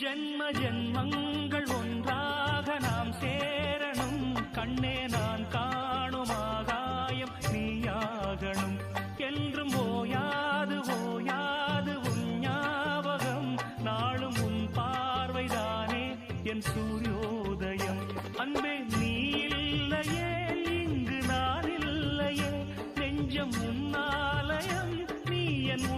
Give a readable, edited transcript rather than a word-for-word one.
ஜென்ம ஜென்மங்கள் ஒன்றாக நாம் சேரணும். கண்ணே நான் காணும் ஆகாயம் நீயாகணும். என்றும் ஓயாது ஓயாது உன் ஞாபகம். நாளும் உன் பார்வைதானே என் சூரியோதயம். அன்பே நீ இல்லையே இங்கு நான் இல்லையே. நெஞ்சம் உன்னாலயம் நீ என்